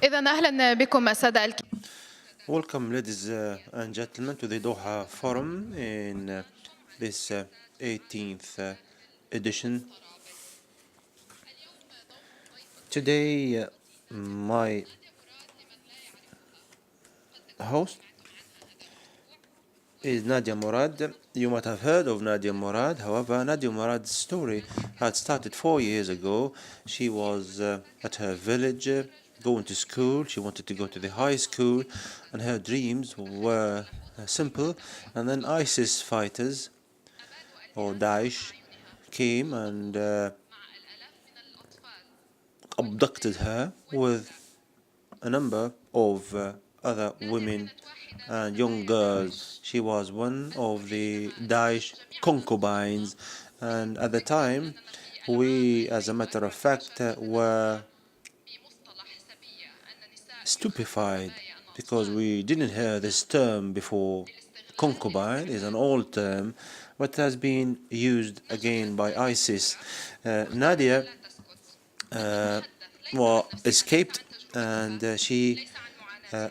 إذا أهلا بكم السادة الكرام. Welcome, ladies and gentlemen, to the Doha Forum in this 18th edition. Today, my host is Nadia Murad. You might have heard of Nadia Murad. However, Nadia Murad's story had started 4 years ago. She was at her village going to school. She wanted to go to the high school, and her dreams were simple. And then ISIS fighters or Daesh came and abducted her with a number of other women and young girls. She was one of the Daesh concubines, and at the time we, as a matter of fact, were stupefied because we didn't hear this term before. Concubine is an old term but has been used again by ISIS. Nadia escaped, and she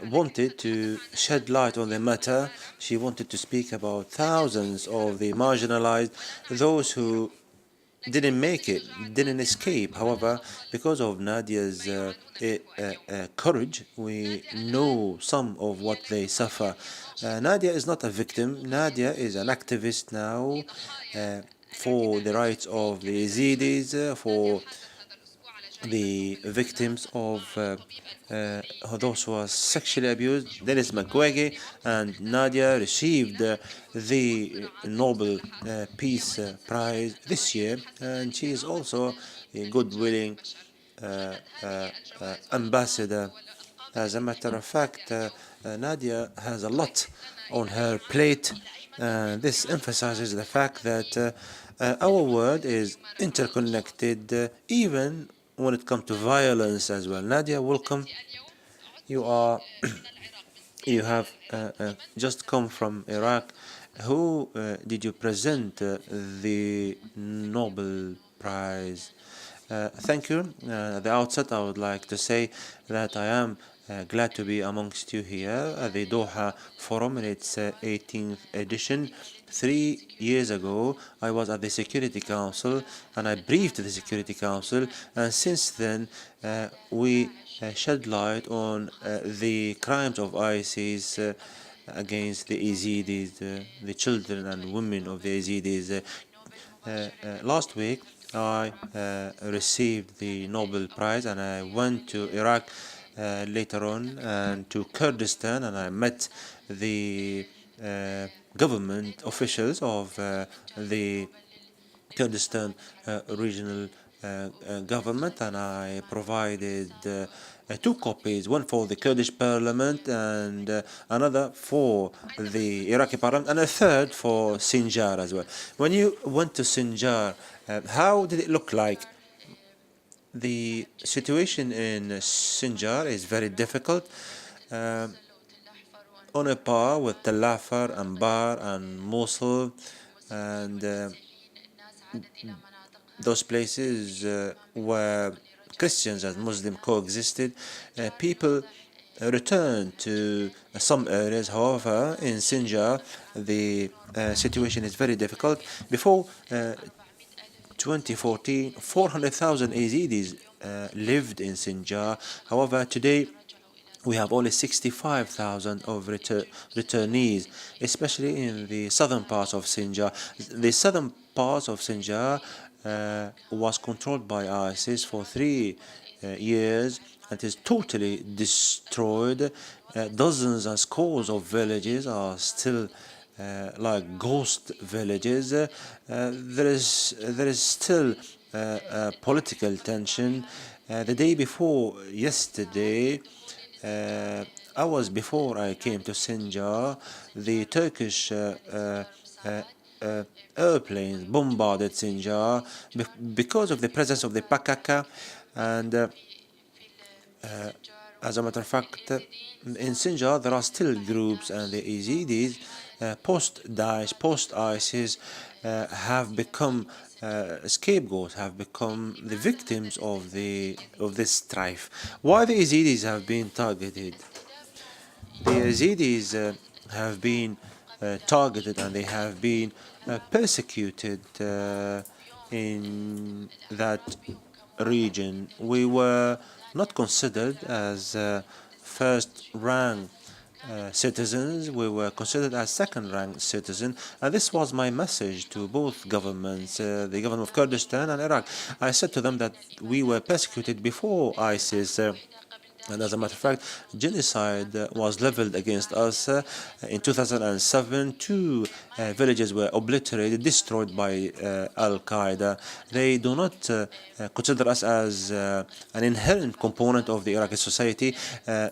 wanted to shed light on the matter. She wanted to speak about thousands of the marginalized, those who didn't make it, didn't escape. However, because of Nadia's courage, we know some of what they suffer. Nadia is not a victim. Nadia is an activist now for the rights of the Yazidis, for the victims of those who are sexually abused. Dennis Mukwege and Nadia received the Nobel Peace Prize this year, and she is also a good-willing ambassador. As a matter of fact, Nadia has a lot on her plate. This emphasizes the fact that our world is interconnected, even when it comes to violence as well. Nadia, welcome. You have just come from Iraq. Who did you present the Nobel Prize? Thank you. At the outset, I would like to say that I am glad to be amongst you here at the Doha Forum in its 18th edition. 3 years ago, I was at the Security Council and I briefed the Security Council, and since then we shed light on the crimes of ISIS against the Yazidis, the children and women of the Yazidis. Last week, I received the Nobel Prize, and I went to Iraq later on and to Kurdistan, and I met the government officials of the Kurdistan regional government, and I provided 2 copies, one for the Kurdish parliament and another for the Iraqi parliament, and a third for Sinjar as well. When you went to Sinjar, how did it look like? The situation in Sinjar is very difficult, on a par with Tel Afar, Anbar and Mosul, and those places where Christians and Muslims coexisted. People returned to some areas. However, in Sinjar, the situation is very difficult. Before 2014, 400,000 Yazidis lived in Sinjar. However, today we have only 65,000 of returnees, especially in the southern parts of Sinjar. The southern parts of Sinjar was controlled by ISIS for 3 years and is totally destroyed. Dozens and scores of villages are still like ghost villages. There is still political tension. The day before yesterday, hours before I came to Sinjar, the Turkish airplanes bombarded Sinjar because of the presence of the PKK, and as a matter of fact, in Sinjar there are still groups, and the Yazidis post-Daesh, post-ISIS have become scapegoats have become the victims of this strife. Why the Yazidis have been targeted? The Yazidis have been targeted and they have been persecuted in that region. We were not considered as first-rank citizens. We were considered as second-rank citizens, and this was my message to both governments, the government of Kurdistan and Iraq. I said to them that we were persecuted before ISIS. And as a matter of fact, genocide was leveled against us. In 2007, two villages were obliterated, destroyed by Al-Qaeda. They do not consider us as an inherent component of the Iraqi society.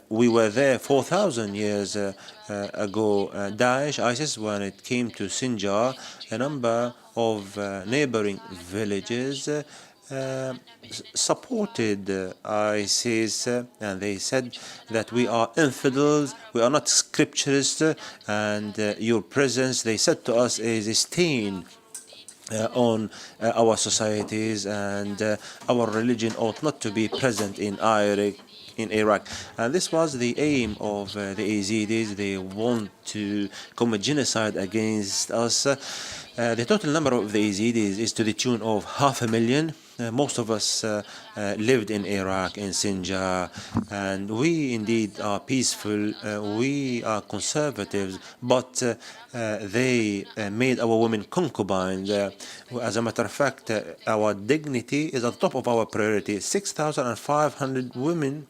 We were there 4,000 years ago. Daesh, ISIS, when it came to Sinjar, a number of neighboring villages supported ISIS, and they said that we are infidels, we are not scripturists, and your presence, they said to us, is a stain on our societies, and our religion ought not to be present in Iraq. And this was the aim of the Yazidis. They want to commit genocide against us. The total number of the Yazidis is to the tune of 500,000. Most of us lived in Iraq, in Sinjar, and we indeed are peaceful, we are conservatives, but they made our women concubines. As a matter of fact, our dignity is at the top of our priority. 6,500 women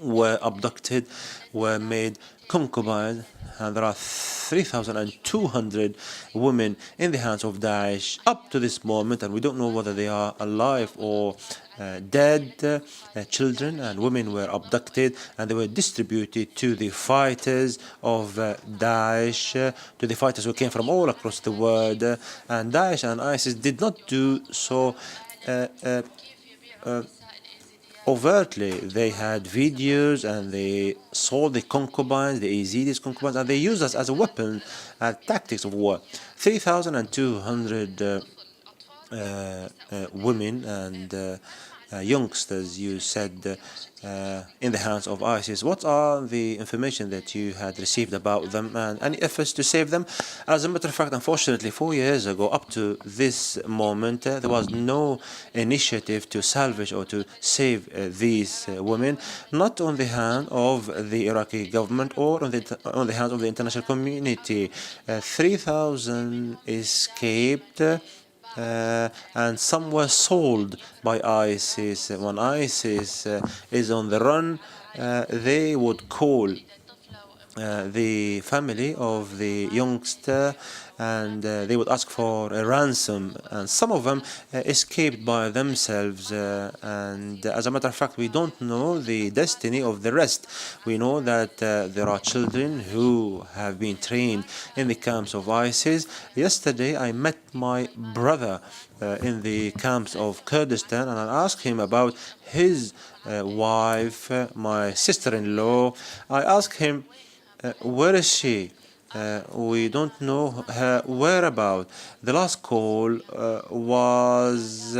were abducted, were made concubines, and there are 3,200 women in the hands of Daesh up to this moment, and we don't know whether they are alive or dead. Children and women were abducted, and they were distributed to the fighters of Daesh, to the fighters who came from all across the world. And Daesh and ISIS did not do so overtly. They had videos and they saw the concubines, the Yazidis concubines, and they used us as a weapon and tactics of war. 3,200 women and youngsters, you said, in the hands of ISIS. What are the information that you had received about them and any efforts to save them? As a matter of fact, unfortunately, 4 years ago, up to this moment, there was no initiative to salvage or to save these women, not on the hand of the Iraqi government or on the hands of the international community. 3,000 escaped. And some were sold by ISIS. When ISIS is on the run, they would call the family of the youngster, and they would ask for a ransom, and some of them escaped by themselves, and as a matter of fact, we don't know the destiny of the rest. We know that there are children who have been trained in the camps of ISIS. Yesterday I met my brother in the camps of Kurdistan, and I asked him about his wife, my sister-in-law. I asked him, where is she? We don't know her whereabouts. The last call was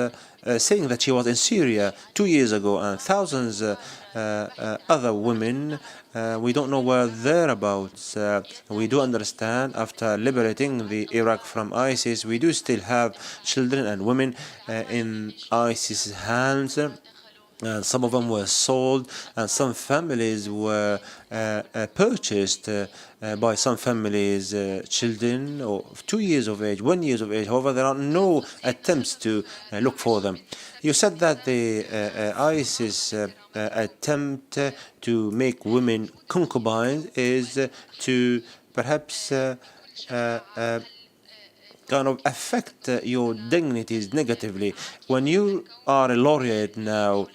saying that she was in Syria 2 years ago, and thousands other women, we don't know where thereabouts. We do understand after liberating the Iraq from ISIS, we do still have children and women in ISIS's hands. And some of them were sold, and some families were purchased by some families, children of 2 years of age, 1 year of age. However, there are no attempts to look for them. You said that the ISIS attempt to make women concubines is to perhaps kind of affect your dignities negatively. When you are a laureate now,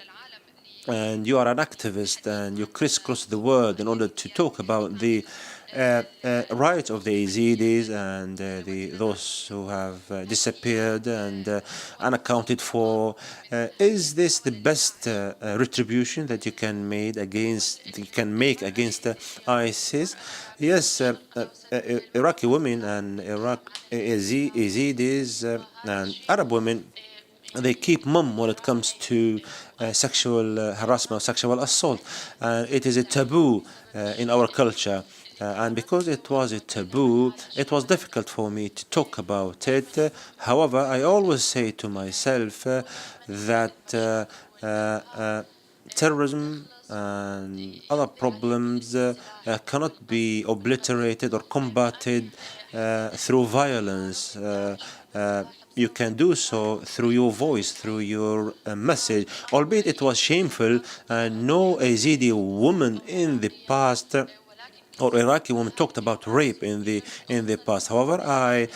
and you are an activist and you crisscross the world in order to talk about the rights of the Yazidis and those who have disappeared and unaccounted for. Is this the best retribution that you can make against ISIS? Yes, Iraqi women and Yazidis and Arab women, they keep mum when it comes to sexual harassment or sexual assault. And it is a taboo in our culture. And because it was a taboo, it was difficult for me to talk about it. However, I always say to myself that terrorism and other problems cannot be obliterated or combated through violence. You can do so through your voice, through your message. Albeit it was shameful, and no Yazidi woman in the past or Iraqi woman talked about rape in the past. However, I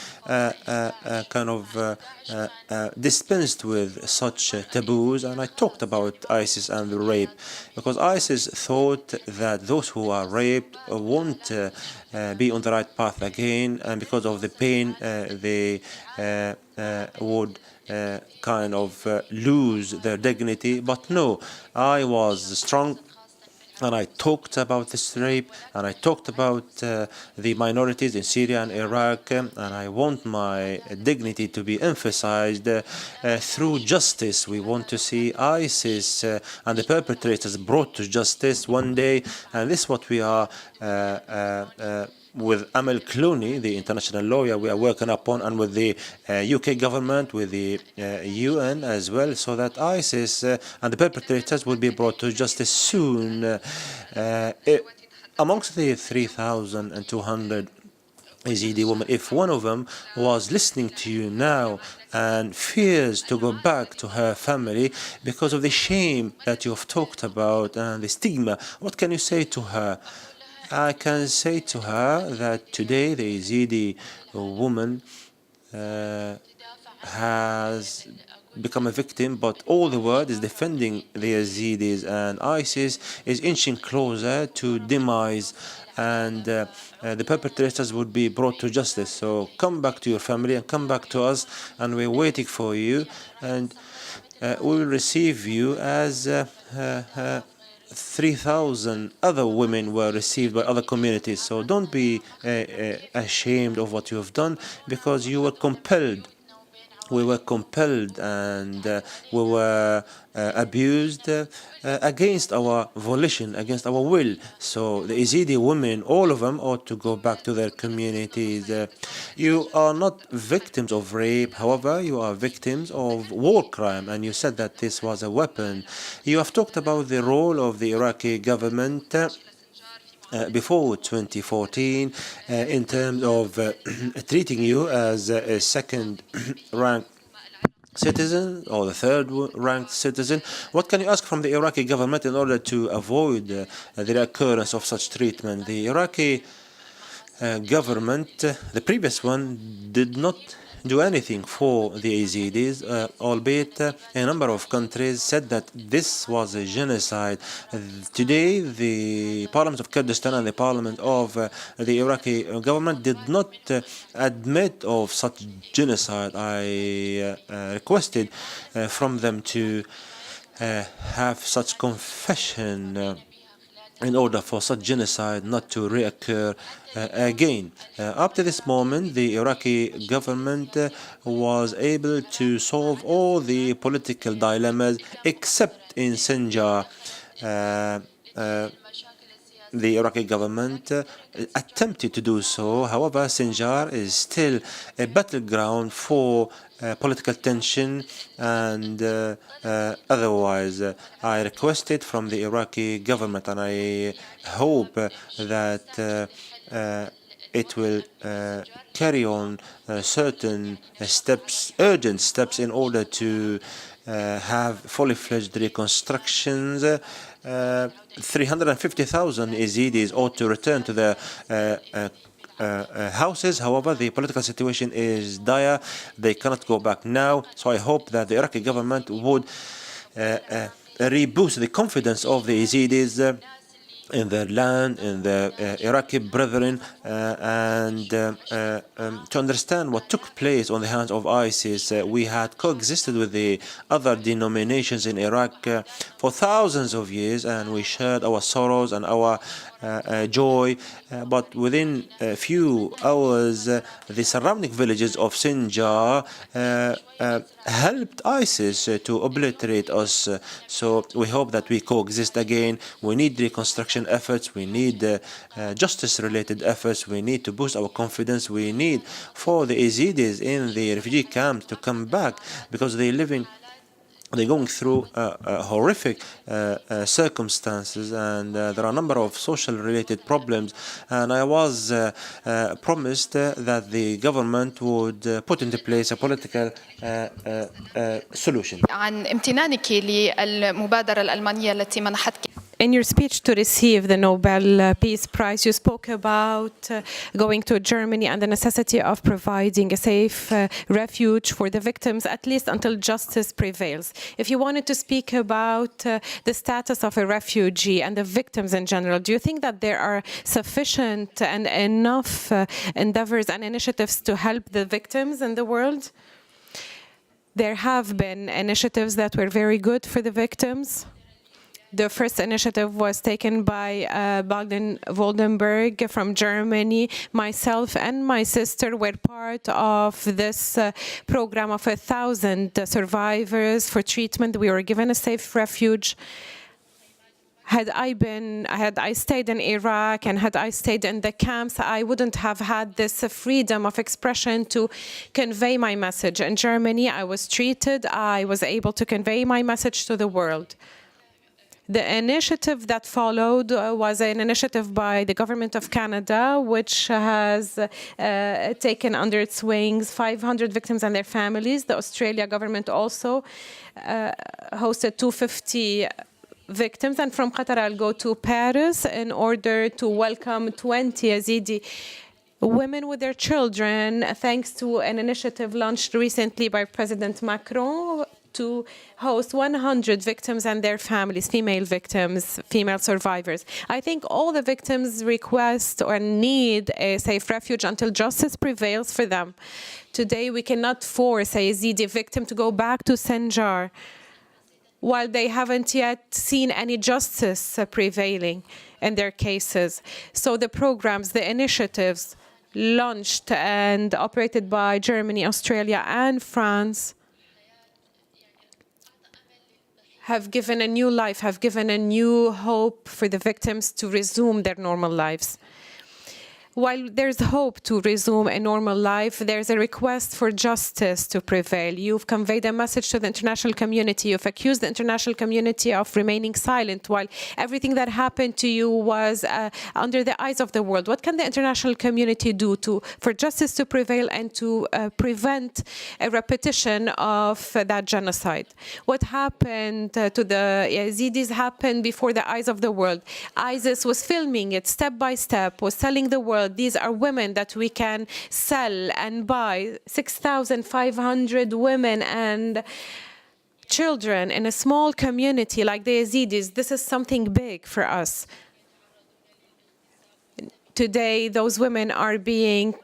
kind of dispensed with such taboos, and I talked about ISIS and the rape, because ISIS thought that those who are raped won't be on the right path again, and because of the pain they would kind of lose their dignity. But no, I was strong, and I talked about this rape, and I talked about the minorities in Syria and Iraq, and I want my dignity to be emphasized through justice. We want to see ISIS and the perpetrators brought to justice one day, and this is what we are with Amal Clooney, the international lawyer, we are working upon, and with the UK government, with the UN as well, so that ISIS and the perpetrators will be brought to justice soon. Amongst the 3,200 Yazidi women, if one of them was listening to you now and fears to go back to her family because of the shame that you have talked about and the stigma, what can you say to her? I can say to her that today the Yazidi woman has become a victim, but all the world is defending the Yazidis, and ISIS is inching closer to demise, and the perpetrators would be brought to justice. So come back to your family and come back to us, and we're waiting for you, and we will receive you as 3,000 other women were received by other communities. So don't be ashamed of what you have done, because you were compelled. We were compelled, and we were abused against our volition, against our will. So the Yazidi women, all of them, ought to go back to their communities. You are not victims of rape, however, you are victims of war crime, and you said that this was a weapon. You have talked about the role of the Iraqi government before 2014 in terms of treating you as a second-ranked citizen or the third-ranked citizen. What can you ask from the Iraqi government in order to avoid the recurrence of such treatment? The Iraqi government, the previous one, did not do anything for the Yazidis, albeit a number of countries said that this was a genocide. Today, the Parliament of Kurdistan and the Parliament of the Iraqi government did not admit of such genocide. I requested from them to have such confession in order for such genocide not to reoccur again. Up to this moment, the Iraqi government was able to solve all the political dilemmas except in Sinjar. The Iraqi government attempted to do so. However, Sinjar is still a battleground for political tension and otherwise. I requested from the Iraqi government, and I hope that it will carry on certain steps, urgent steps, in order to have fully fledged reconstructions. 350,000 Yazidis ought to return to their houses. However, the political situation is dire. They cannot go back now. So I hope that the Iraqi government would reboost the confidence of the Yazidis in their land, in their Iraqi brethren, and to understand what took place on the hands of ISIS. We had coexisted with the other denominations in Iraq for thousands of years, and we shared our sorrows and our joy. But within a few hours, the surrounding villages of Sinjar helped ISIS to obliterate us. So we hope that we coexist again. We need reconstruction efforts. We need justice-related efforts. We need to boost our confidence. We need for the Yazidis in the refugee camps to come back because they're going through horrific circumstances, and there are a number of social-related problems. And I was promised that the government would put into place a political solution. عن امتنانك للمبادرة الألمانية التي منحتك. In your speech to receive the Nobel Peace Prize, you spoke about going to Germany and the necessity of providing a safe refuge for the victims, at least until justice prevails. If you wanted to speak about the status of a refugee and the victims in general, do you think that there are sufficient and enough endeavors and initiatives to help the victims in the world? There have been initiatives that were very good for the victims. The first initiative was taken by Baden-Württemberg from Germany. Myself and my sister were part of this program of 1,000 survivors for treatment. We were given a safe refuge. Had I stayed in Iraq and had I stayed in the camps, I wouldn't have had this freedom of expression to convey my message. In Germany, I was treated. I was able to convey my message to the world. The initiative that followed was an initiative by the government of Canada, which has taken under its wings 500 victims and their families. The Australia government also hosted 250 victims. And from Qatar, I'll go to Paris in order to welcome 20 Yazidi women with their children, thanks to an initiative launched recently by President Macron to host 100 victims and their families, female victims, female survivors. I think all the victims request or need a safe refuge until justice prevails for them. Today, we cannot force a Yazidi victim to go back to Sinjar while they haven't yet seen any justice prevailing in their cases. So the programs, the initiatives launched and operated by Germany, Australia, and France have given a new life, have given a new hope for the victims to resume their normal lives. While there's hope to resume a normal life, there's a request for justice to prevail. You've conveyed a message to the international community. You've accused the international community of remaining silent while everything that happened to you was under the eyes of the world. What can the international community do for justice to prevail and to prevent a repetition of that genocide? What happened to the Yazidis happened before the eyes of the world. ISIS was filming it step by step, was telling the world, these are women that we can sell and buy. 6,500 women and children in a small community like the Yazidis. This is something big for us. Today, those women are being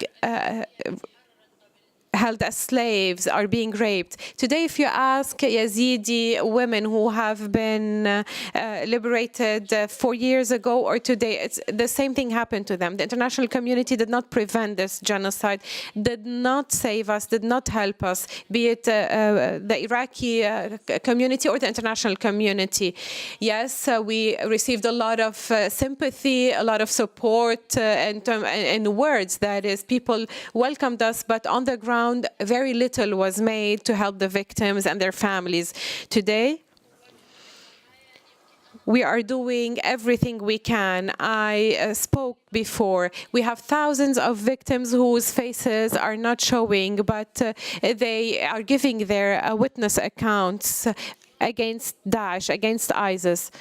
held as slaves, are being raped. Today, if you ask Yazidi women who have been liberated 4 years ago or today, it's the same thing happened to them. The international community did not prevent this genocide, did not save us, did not help us, be it the Iraqi community or the international community. Yes, we received a lot of sympathy, a lot of support in words. That is, people welcomed us, but on the ground, very little was made to help the victims and their families. Today, we are doing everything we can. I spoke before. We have thousands of victims whose faces are not showing, but they are giving their witness accounts against Daesh, against ISIS.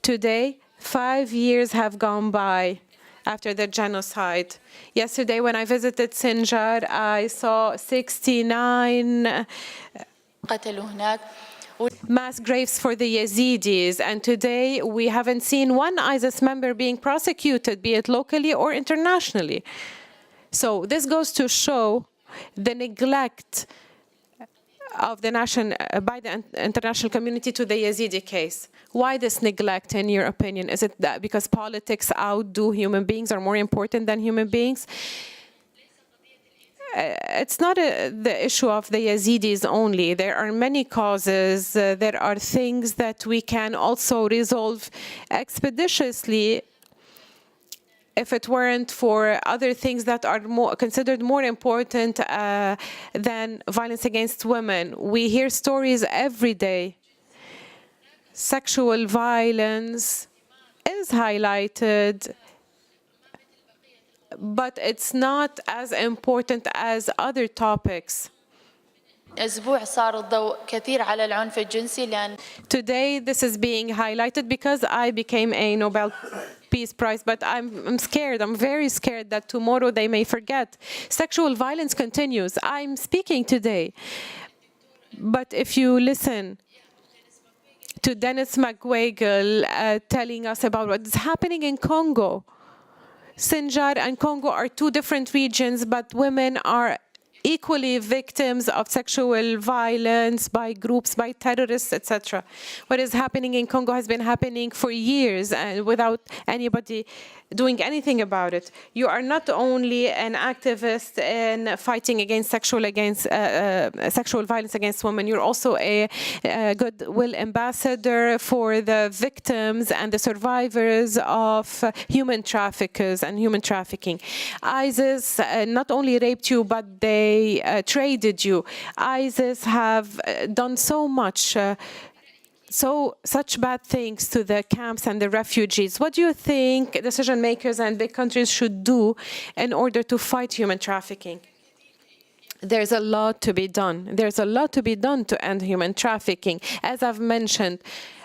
Today, 5 years have gone by after the genocide. Yesterday, when I visited Sinjar, I saw 69 mass graves for the Yazidis, and today we haven't seen one ISIS member being prosecuted, be it locally or internationally. So this goes to show the neglect of the by the international community to the Yazidi case. Why this neglect, in your opinion? Is it that because politics outdo human beings, are more important than human beings? It's not the issue of the Yazidis only. There are many causes. There are things that we can also resolve expeditiously if it weren't for other things that are considered more important than violence against women. We hear stories every day. Sexual violence is highlighted, but it's not as important as other topics. Today, this is being highlighted because I became a Nobel Peace Prize, but I'm scared. I'm very scared that tomorrow they may forget. Sexual violence continues. I'm speaking today. But if you listen to Dennis McWagle telling us about what's happening in Congo, Sinjar and Congo are two different regions, but women are equally victims of sexual violence by groups, by terrorists, etc. What is happening in Congo has been happening for years and without anybody doing anything about it. You are not only an activist in fighting against sexual violence against women, you're also a goodwill ambassador for the victims and the survivors of human traffickers and human trafficking. ISIS not only raped you, but they traded you. ISIS have done so much such bad things to the camps and the refugees. What do you think decision makers and big countries should do in order to fight human trafficking? There's a lot to be done. There's a lot to be done to end human trafficking. As I've mentioned,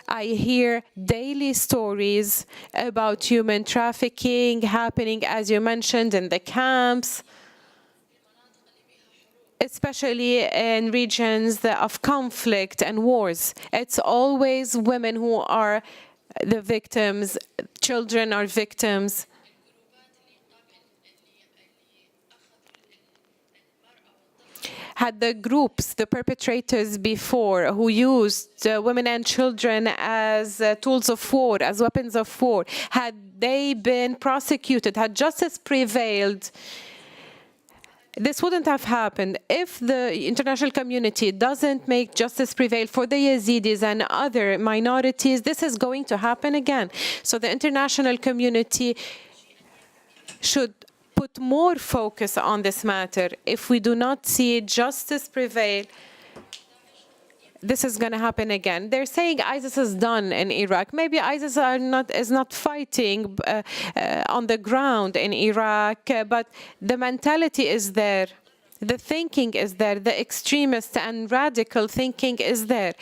I hear daily stories about human trafficking happening, as you mentioned, in the camps, especially in regions of conflict and wars. It's always women who are the victims, children are victims. Had the groups, the perpetrators before, who used women and children as tools of war, as weapons of war, had they been prosecuted, had justice prevailed, this wouldn't have happened. If the international community doesn't make justice prevail for the Yazidis and other minorities, this is going to happen again. So the international community should put more focus on this matter. If we do not see justice prevail, this is going to happen again. They're saying ISIS is done in Iraq. Maybe ISIS is not fighting on the ground in Iraq, but the mentality is there. The thinking is there. The extremist and radical thinking is there.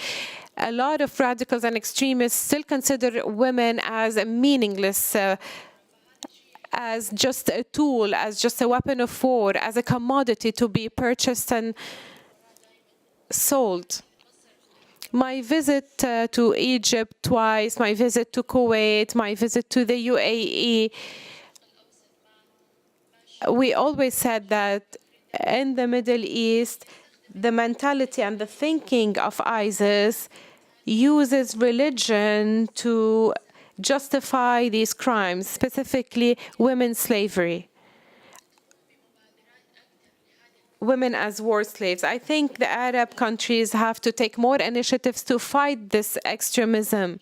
A lot of radicals and extremists still consider women as meaningless, as just a tool, as just a weapon of war, as a commodity to be purchased and sold. My visit to Egypt twice, my visit to Kuwait, my visit to the UAE, we always said that in the Middle East, the mentality and the thinking of ISIS uses religion to justify these crimes, specifically women's slavery. Women as war slaves. I think the Arab countries have to take more initiatives to fight this extremism.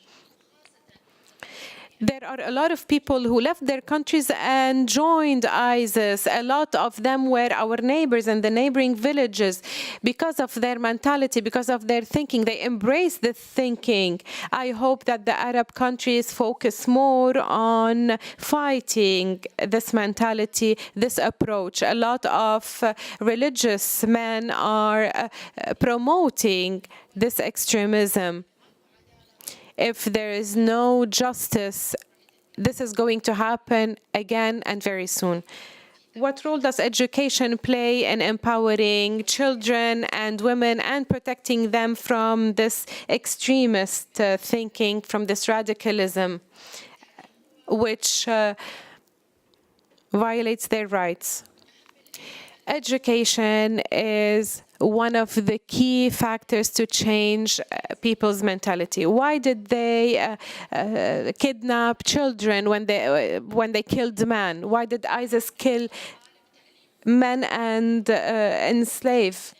There are a lot of people who left their countries and joined ISIS. A lot of them were our neighbors in the neighboring villages. Because of their mentality, because of their thinking, they embrace this thinking. I hope that the Arab countries focus more on fighting this mentality, this approach. A lot of religious men are promoting this extremism. If there is no justice, this is going to happen again and very soon. What role does education play in empowering children and women and protecting them from this extremist thinking, from this radicalism, which violates their rights? Education is one of the key factors to change people's mentality. Why did they kidnap children when they killed men? Why did ISIS kill men and enslave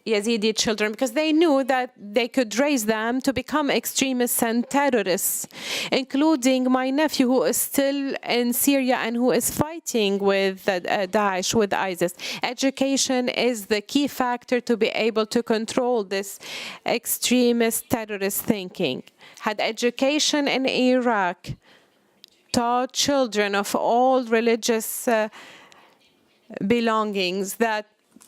Yazidi children? Because they knew that they could raise them to become extremists and terrorists, including my nephew, who is still in Syria and who is fighting with Daesh, with ISIS. Education is the key factor to be able to control this extremist terrorist thinking. Had education in Iraq taught children of all religious belongings that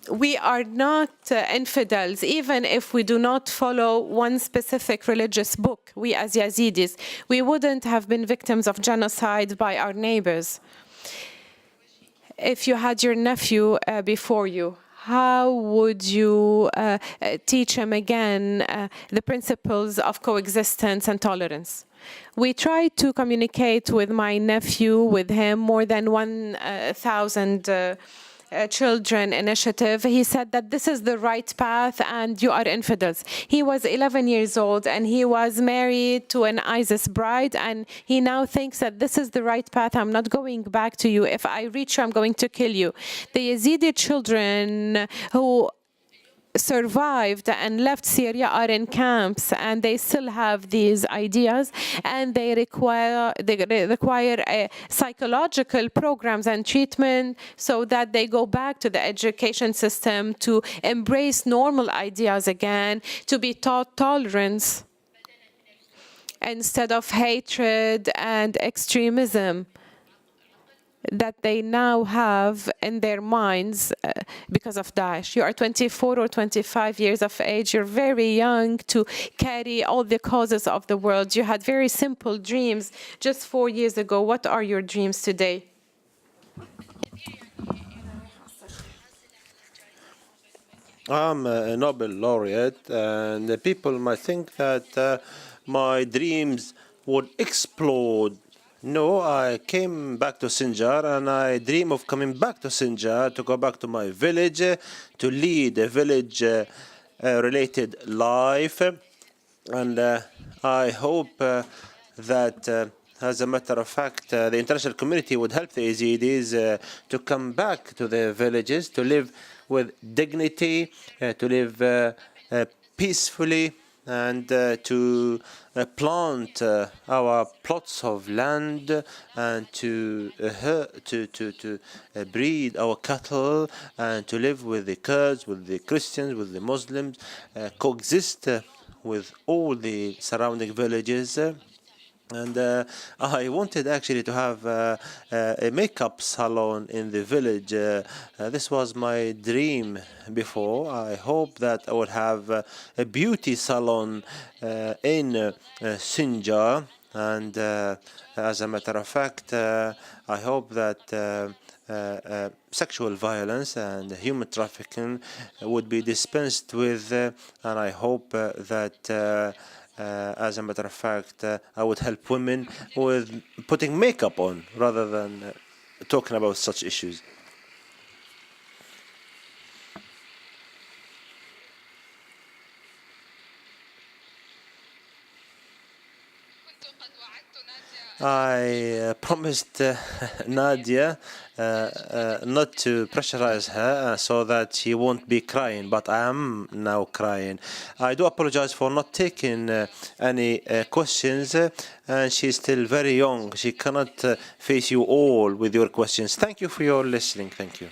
we are not infidels, even if we do not follow one specific religious book, we as Yazidis, we wouldn't have been victims of genocide by our neighbors. If you had your nephew before you, how would you teach him again the principles of coexistence and tolerance? We tried to communicate with my nephew, with him, more than 1,000 children initiative. He said that this is the right path and you are infidels. He was 11 years old and he was married to an ISIS bride, and he now thinks that this is the right path. I'm not going back to you. If I reach you, I'm going to kill you. The Yazidi children who survived and left Syria are in camps, and they still have these ideas, and they require psychological programs and treatment so that they go back to the education system to embrace normal ideas again, to be taught tolerance instead of hatred and extremism that they now have in their minds because of Daesh. You are 24 or 25 years of age. You're very young to carry all the causes of the world. You had very simple dreams just 4 years ago. What are your dreams today? I'm a Nobel laureate, and the people might think that my dreams would explode. No, I came back to Sinjar, and I dream of coming back to Sinjar, to go back to my village, to lead a village-related life. And I hope that, as a matter of fact, the international community would help the Yazidis to come back to their villages, to live with dignity, to live peacefully, and to plant our plots of land, and to breed our cattle, and to live with the Kurds, with the Christians, with the Muslims, coexist with all the surrounding villages. And I wanted actually to have a makeup salon in the village. This was my dream before. I hope that I would have a beauty salon in Sinjar. And as a matter of fact, I hope that sexual violence and human trafficking would be dispensed with. And I hope that as a matter of fact, I would help women with putting makeup on rather than talking about such issues. I promised Nadia not to pressurize her so that she won't be crying, but I am now crying. I do apologize for not taking any questions, and she's still very young. She cannot face you all with your questions. Thank you for your listening. Thank you.